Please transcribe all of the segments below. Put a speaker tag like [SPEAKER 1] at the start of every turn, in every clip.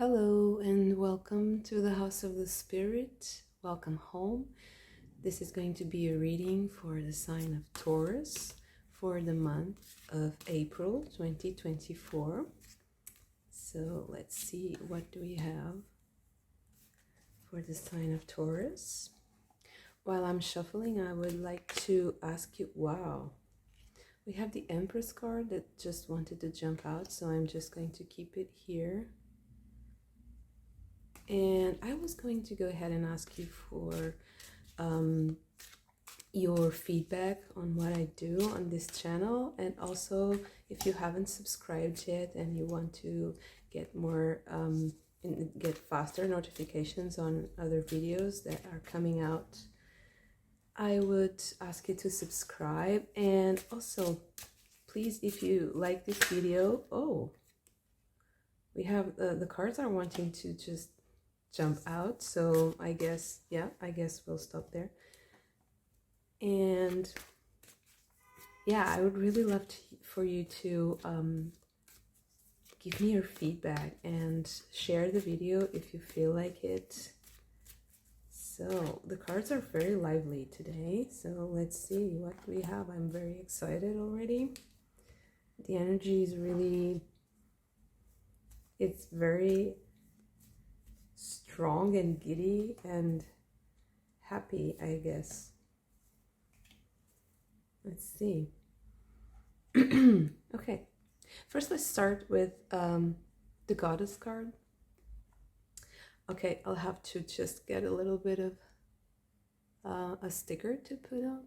[SPEAKER 1] Hello and welcome to the House of the Spirit. Welcome home. This is going to be a reading for the sign of Taurus for the month of April 2024. So let's see, what do we have for the sign of Taurus? While I'm shuffling, I would like to ask you, wow, we have the Empress card that just wanted to jump out, so I'm just going to keep it here. And I was going to go ahead and ask you for your feedback on what I do on this channel, and also if you haven't subscribed yet and you want to get more get faster notifications on other videos that are coming out, I would ask you to subscribe. And also, please, if you like this video, we have the cards are wanting to just jump out, so I guess we'll stop there. And yeah, I would really love for you to give me your feedback and share the video if you feel like it. So the cards are very lively today, so let's see what we have. I'm very excited already. The energy is really, it's very strong and giddy and happy, I guess. Let's see. Okay, first let's start with the Goddess card. Okay, I'll have to just get a little bit of a sticker to put on.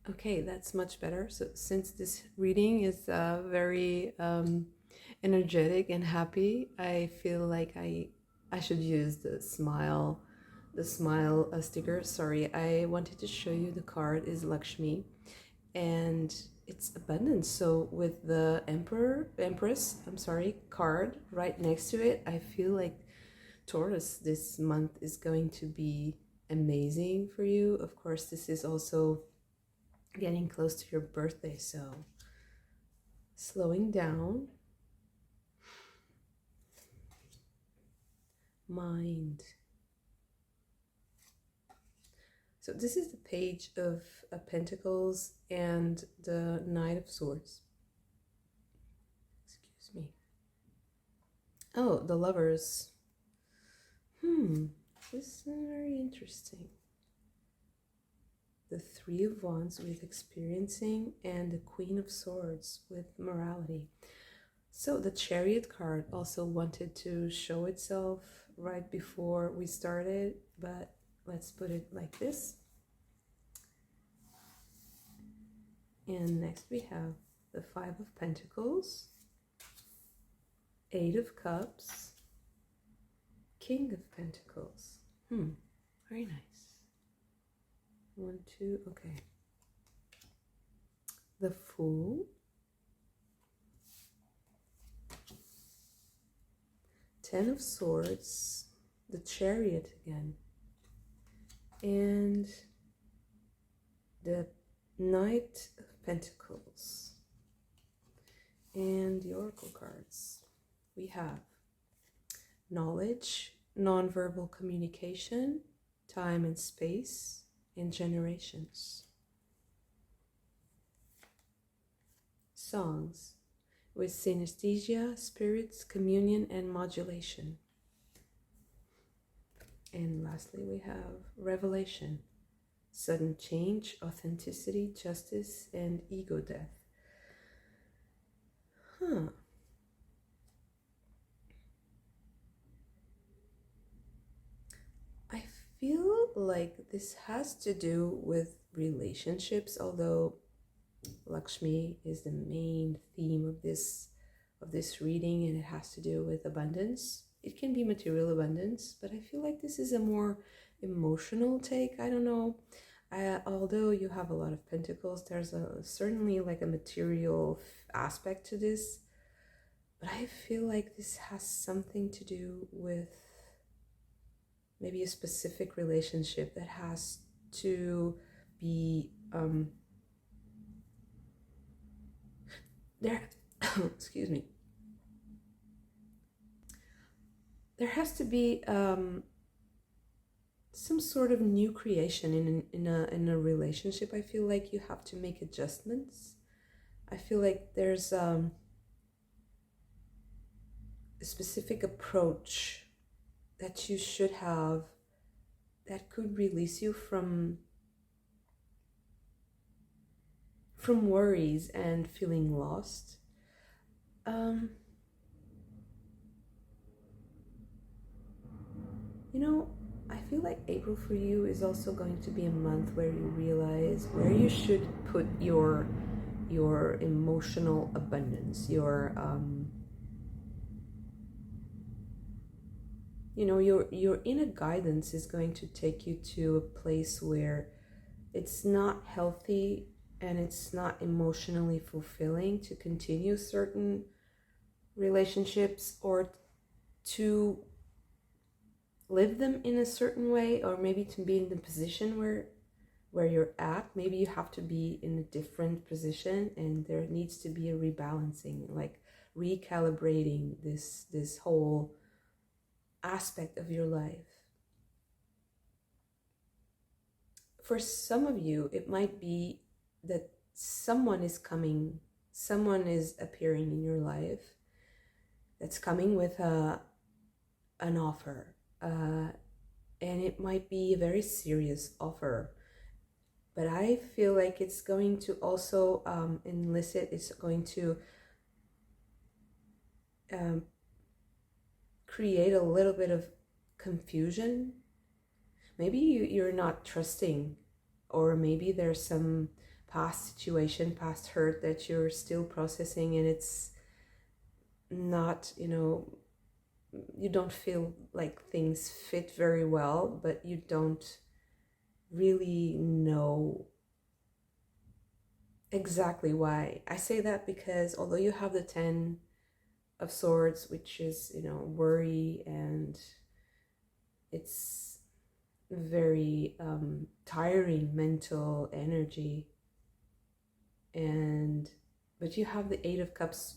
[SPEAKER 1] Okay, that's much better. So since this reading is very energetic and happy, I feel like I should use the smile sticker. Sorry, I wanted to show you the card is Lakshmi and it's abundance. So with the Empress card right next to it, I feel like Taurus this month is going to be amazing for you. Of course, this is also getting close to your birthday, so slowing down, mind. So this is the Page of Pentacles and the Knight of Swords. Excuse me. Oh, the Lovers. This is very interesting. The Three of Wands with experiencing, and the Queen of Swords with morality. So the Chariot card also wanted to show itself right before we started, but let's put it like this. And next we have the Five of Pentacles, Eight of Cups, King of Pentacles. Very nice. 1, 2, okay. The Fool, Ten of Swords, the Chariot again, and the Knight of Pentacles. And the Oracle cards. We have knowledge, nonverbal communication, time and space, and generations. Songs with synesthesia, spirits, communion, and modulation. And lastly, we have revelation, sudden change, authenticity, justice, and ego death. I feel like this has to do with relationships, although Lakshmi is the main theme of this reading, and it has to do with abundance. It can be material abundance, but I feel like this is a more emotional take. I don't know. Although you have a lot of pentacles, there's certainly like a material aspect to this, but I feel like this has something to do with maybe a specific relationship that has to be excuse me, there has to be some sort of new creation in a relationship. I feel like you have to make adjustments. I feel like there's a specific approach that you should have that could release you from worries and feeling lost. You know, I feel like April for you is also going to be a month where you realize where you should put your emotional abundance, your your inner guidance is going to take you to a place where it's not healthy and it's not emotionally fulfilling to continue certain relationships or to live them in a certain way, or maybe to be in the position where you're at. Maybe you have to be in a different position, and there needs to be a rebalancing, like recalibrating this whole aspect of your life. For some of you, it might be that someone is coming, someone is appearing in your life that's coming with an offer, and it might be a very serious offer. But I feel like it's going to also elicit, it's going to create a little bit of confusion. Maybe you're not trusting, or maybe there's some past situation, past hurt that you're still processing, and it's not, you don't feel like things fit very well, but you don't really know exactly why. I say that because although you have the 10 of Swords, which is, worry, and it's very tiring mental energy, but you have the 8 of Cups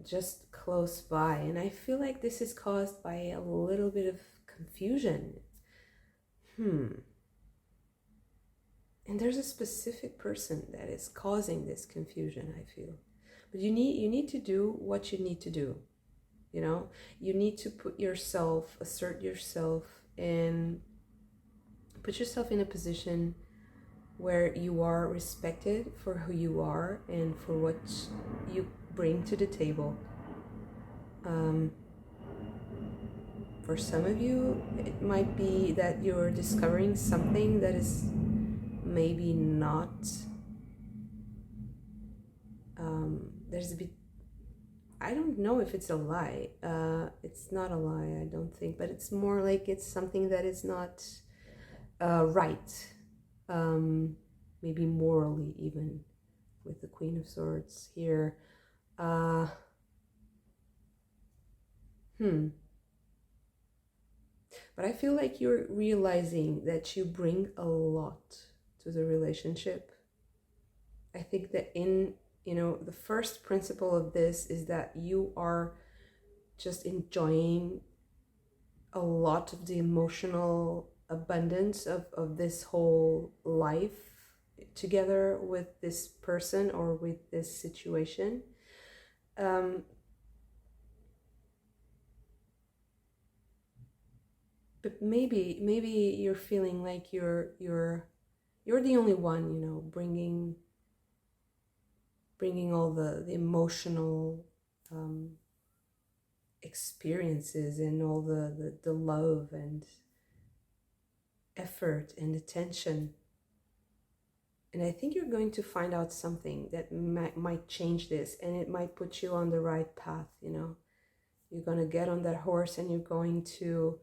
[SPEAKER 1] just close by, and I feel like this is caused by a little bit of confusion. And there's a specific person that is causing this confusion, I feel. But you need to do what you need to do. You need to assert yourself, and put yourself in a position where you are respected for who you are and for what you bring to the table. For some of you, it might be that you're discovering something that is maybe not, there's a bit, I don't know if it's a lie. It's not a lie, I don't think, but it's more like it's something that is not right. Maybe morally, even, with the Queen of Swords here. But I feel like you're realizing that you bring a lot to the relationship. I think that the first principle of this is that you are just enjoying a lot of the emotional abundance of this whole life together with this person or with this situation. But maybe you're feeling like you're the only one, bringing all the emotional experiences and all the love and effort and attention. And I think you're going to find out something that might change this, and it might put you on the right path. You're going to get on that horse, and you're going to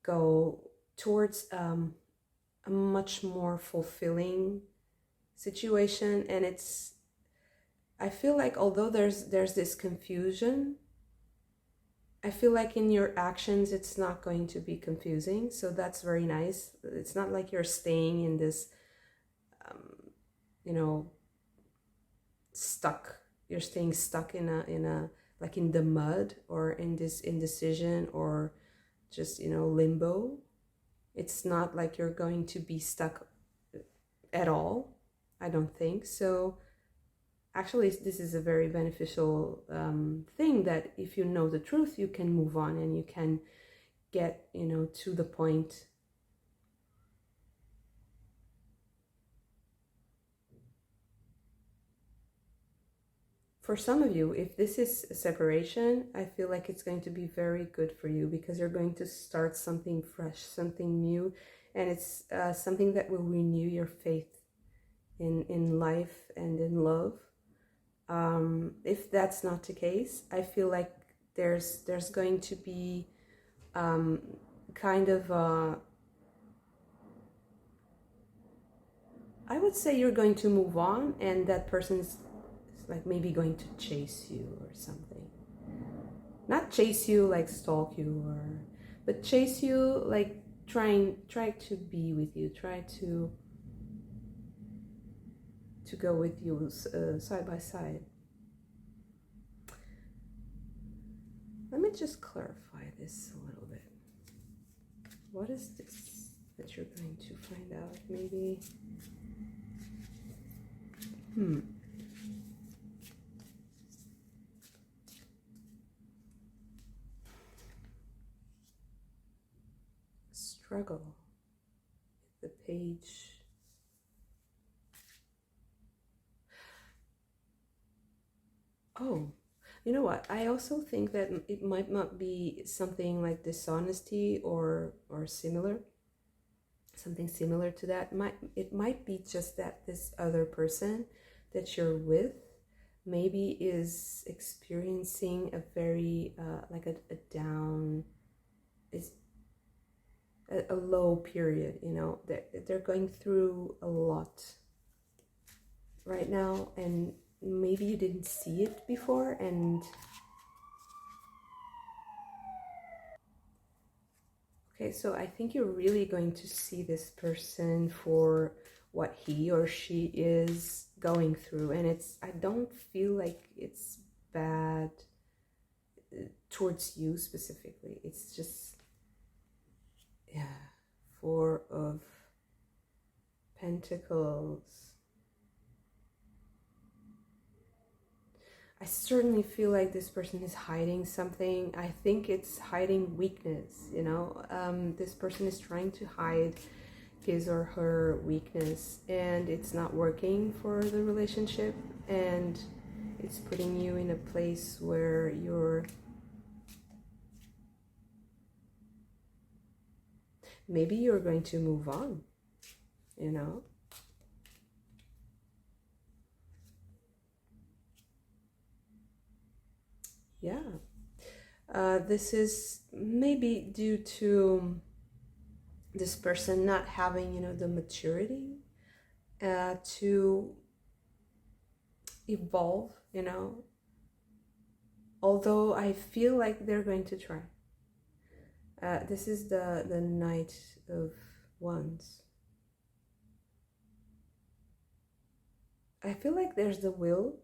[SPEAKER 1] go towards a much more fulfilling situation. And I feel like although there's this confusion, I feel like in your actions it's not going to be confusing, so that's very nice. It's not like you're staying in this stuck you're staying stuck in a like in the mud, or in this indecision, or just, limbo. It's not like you're going to be stuck at all. I don't think so. Actually, this is a very beneficial thing, that if you know the truth, you can move on and you can get, to the point. For some of you, if this is a separation, I feel like it's going to be very good for you, because you're going to start something fresh, something new, and it's something that will renew your faith in life and in love. If that's not the case, I feel like there's going to be kind of I would say you're going to move on, and that person's like maybe going to chase you or something. Not chase you like stalk you, but chase you like try to be with you, try to go with you side by side. Let me just clarify this a little bit. What is this that you're going to find out? Maybe struggle. The page. Oh, you know what? I also think that it might not be something like dishonesty or similar. Something similar to that. It might be just that this other person that you're with maybe is experiencing a very like a down, is a low period. They're going through a lot right now, and maybe you didn't see it before. And okay, so I think you're really going to see this person for what he or she is going through, and I don't feel like it's bad towards you specifically. It's just, yeah, Four of Pentacles. I certainly feel like this person is hiding something. I think it's hiding weakness, this person is trying to hide his or her weakness, and it's not working for the relationship, and it's putting you in a place where maybe you're going to move on, Yeah. This is maybe due to this person not having, the maturity to evolve, although I feel like they're going to try. This is the Knight of Wands. I feel like there's the will,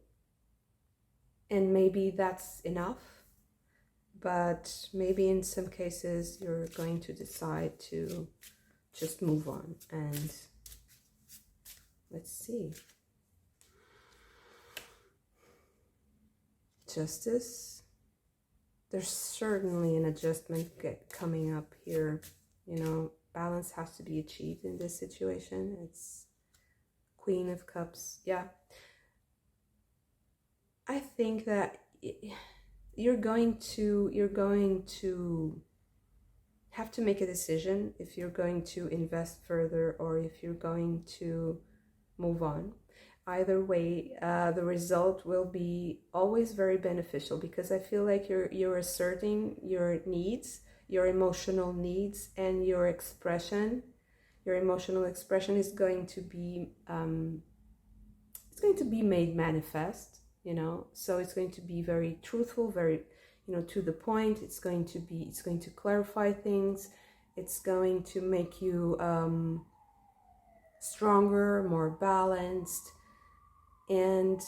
[SPEAKER 1] and maybe that's enough, but maybe in some cases you're going to decide to just move on. And let's see. Justice. There's certainly an adjustment coming up here. Balance has to be achieved in this situation. It's Queen of Cups. Yeah. I think that you're going to have to make a decision if you're going to invest further or if you're going to move on. Either way, the result will be always very beneficial, because I feel like you're asserting your needs, your emotional needs, and your expression. Your emotional expression is going to be made manifest. So it's going to be very truthful, very to the point. It's going to clarify things. It's going to make you stronger, more balanced. And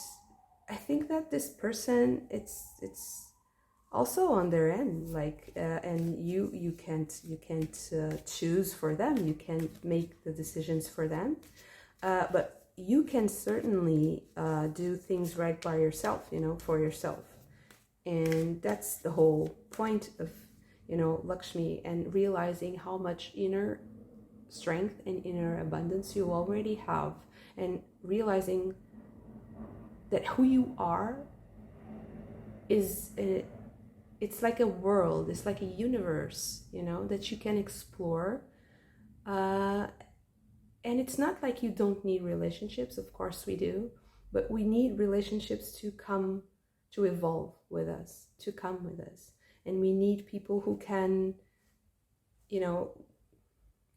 [SPEAKER 1] I think that this person, it's also on their end, like, and you can't choose for them. You can't make the decisions for them, but you can certainly do things right by yourself, for yourself. And that's the whole point of, Lakshmi, and realizing how much inner strength and inner abundance you already have, and realizing that who you are is it's like a world, it's like a universe, that you can explore. And it's not like you don't need relationships. Of course we do, but we need relationships to come, to evolve with us, to come with us. And we need people who can,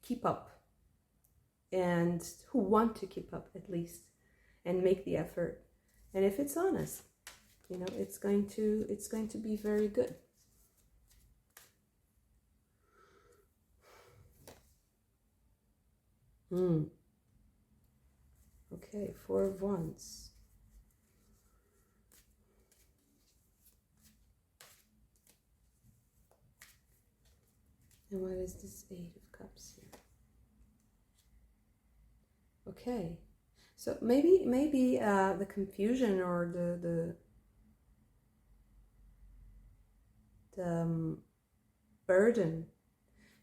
[SPEAKER 1] keep up, and who want to keep up at least, and make the effort. And if it's honest, it's going to be very good. Okay, 4 of Wands. And what is this 8 of Cups here? Okay, so maybe the confusion or the burden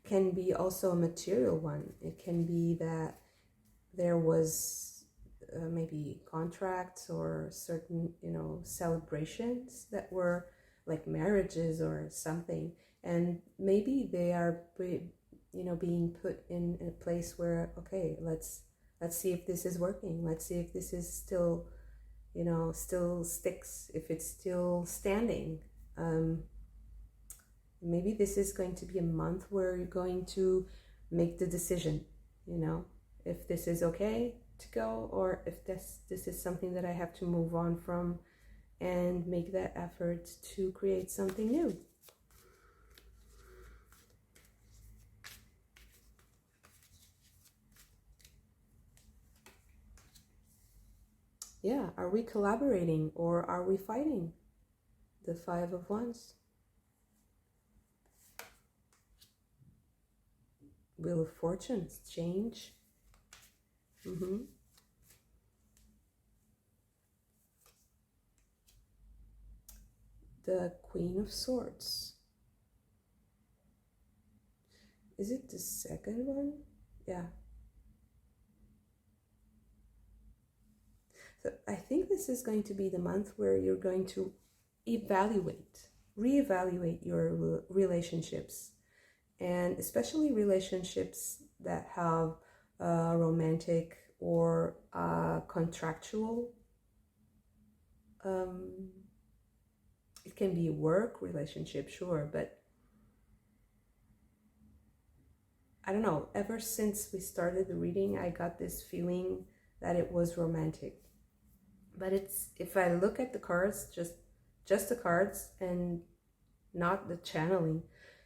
[SPEAKER 1] can be also a material one. It can be that there was maybe contracts or certain, celebrations that were like marriages or something, and maybe they are, being put in a place where, okay, let's see if this is working. Let's see if this is still, still sticks, if it's still standing. Maybe this is going to be a month where you're going to make the decision, if this is okay to go, or if this is something that I have to move on from and make that effort to create something new. Yeah, are we collaborating or are we fighting? The 5 of Wands. Wheel of Fortune, change. The Queen of Swords. Is it the second one? Yeah. So I think this is going to be the month where you're going to reevaluate your relationships, and especially relationships that have romantic or contractual. It can be a work relationship, sure, but I don't know. Ever since we started the reading, I got this feeling that it was romantic. But it's, if I look at the cards, just the cards and not the channeling,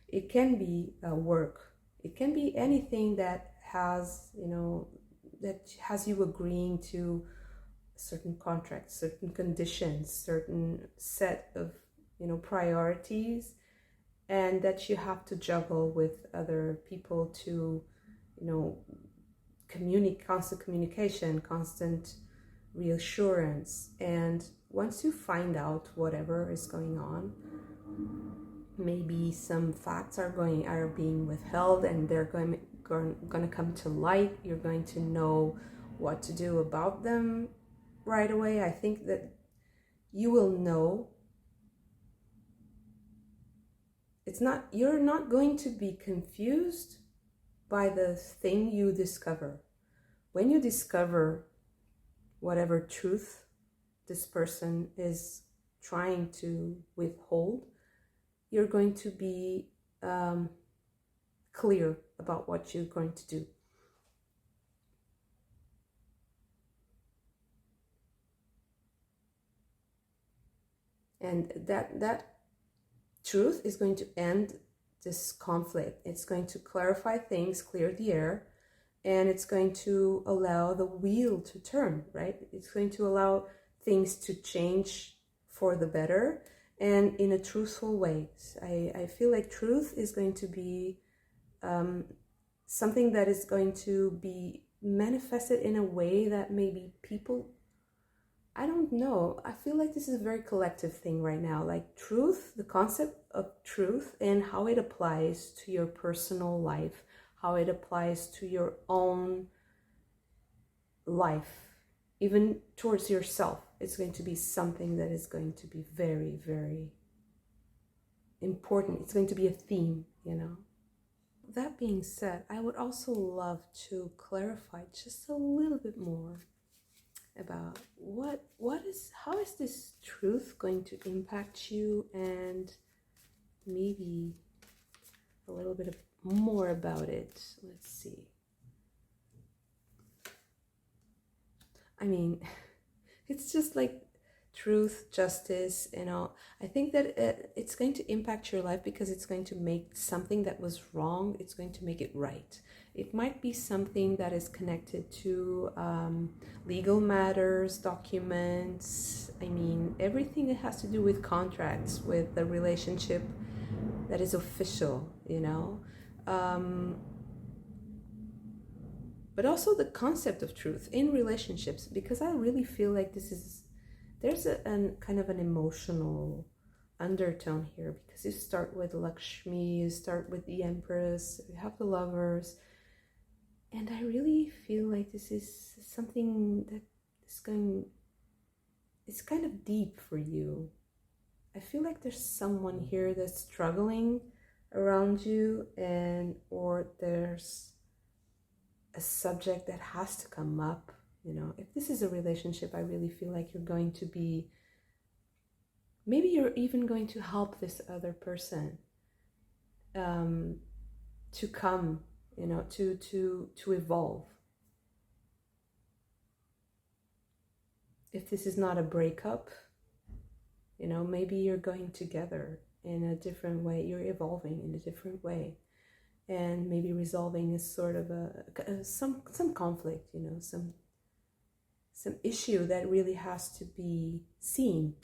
[SPEAKER 1] it can be work. It can be anything that has, that has you agreeing to certain contracts, certain conditions, certain set of, priorities, and that you have to juggle with other people to, constant communication, constant reassurance. And once you find out whatever is going on, maybe some facts are being withheld, and they're going to come to light. You're going to know what to do about them right away. I think that you will know. You're not going to be confused by the thing you discover. When you discover whatever truth this person is trying to withhold, you're going to be clear about what you're going to do. And that truth is going to end this conflict. It's going to clarify things, clear the air, and it's going to allow the wheel to turn, right? It's going to allow things to change for the better, and in a truthful way. I feel like truth is going to be something that is going to be manifested in a way that maybe people, I don't know, I feel like this is a very collective thing right now, like truth, the concept of truth and how it applies to your personal life, how it applies to your own life, even towards yourself. It's going to be something that is going to be very, very important. It's going to be a theme, you know. That being said, I would also love to clarify just a little bit more about how is this truth going to impact you, and maybe a little bit more about it. Let's see. I mean, it's just like truth, justice, and all. I think that it's going to impact your life because it's going to make something that was wrong, it's going to make it right. It might be something that is connected to legal matters, documents. I mean, everything that has to do with contracts, with the relationship that is official, you know. But also the concept of truth in relationships, because I really feel like there's a kind of an emotional undertone here, because you start with Lakshmi, you start with the Empress, you have the Lovers, and I really feel like this is something that it's kind of deep for you. I feel like there's someone here that's struggling around you, or there's a subject that has to come up. You know, if this is a relationship, I really feel like you're going to be, maybe you're even going to help this other person to come, you know, to evolve. If this is not a breakup, you know, maybe you're going together in a different way, you're evolving in a different way, and maybe resolving is sort of some conflict, you know, some issue that really has to be seen.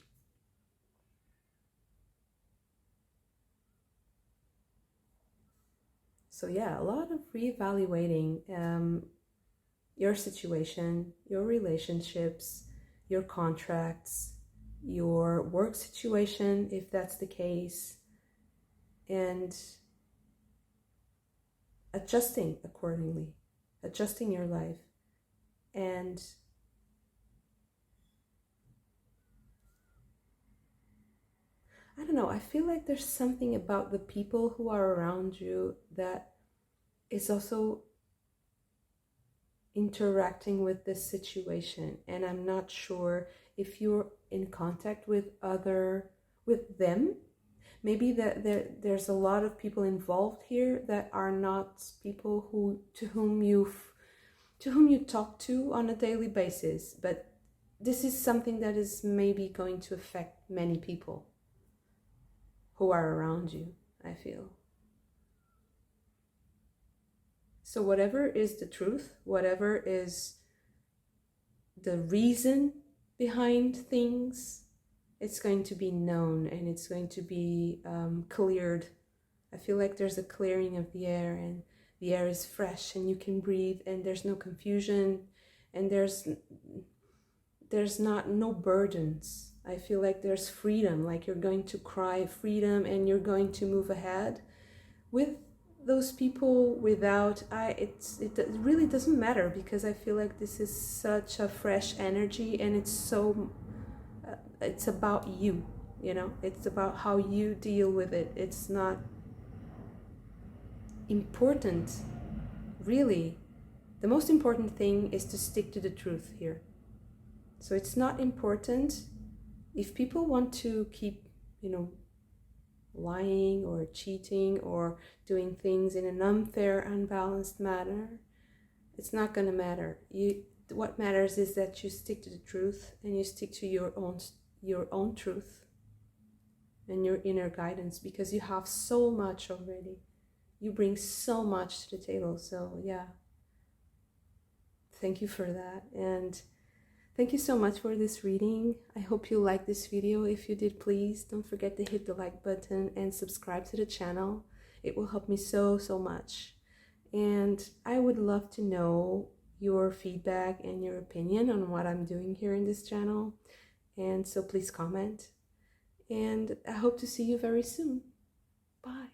[SPEAKER 1] So yeah, a lot of reevaluating your situation, your relationships, your contracts, your work situation, if that's the case, and adjusting accordingly, adjusting your life. And I don't know, I feel like there's something about the people who are around you that is also interacting with this situation, and I'm not sure if you're in contact with them. Maybe that there's a lot of people involved here that are not people to whom you talk to on a daily basis, but this is something that is maybe going to affect many people who are around you, I feel. So whatever is the truth, whatever is the reason behind things, it's going to be known, and it's going to be cleared. I feel like there's a clearing of the air, and the air is fresh and you can breathe, and there's no confusion, and there's no burdens. I feel like there's freedom, like you're going to cry freedom and you're going to move ahead with those people without it really doesn't matter, because I feel like this is such a fresh energy, and it's about you, you know, it's about how you deal with it. It's not important, really. The most important thing is to stick to the truth here. So it's not important if people want to keep, you know, lying or cheating or doing things in an unfair, unbalanced manner. It's not going to matter. What matters is that you stick to the truth, and you stick to your own truth and your inner guidance, because you have so much already. You bring so much to the table. So yeah, thank you for that, and Thank you so much for this reading. I hope you liked this video. If you did, please don't forget to hit the like button and subscribe to the channel. It will help me so much. And I would love to know your feedback and your opinion on what I'm doing here in this channel. And so please comment. And I hope to see you very soon. Bye.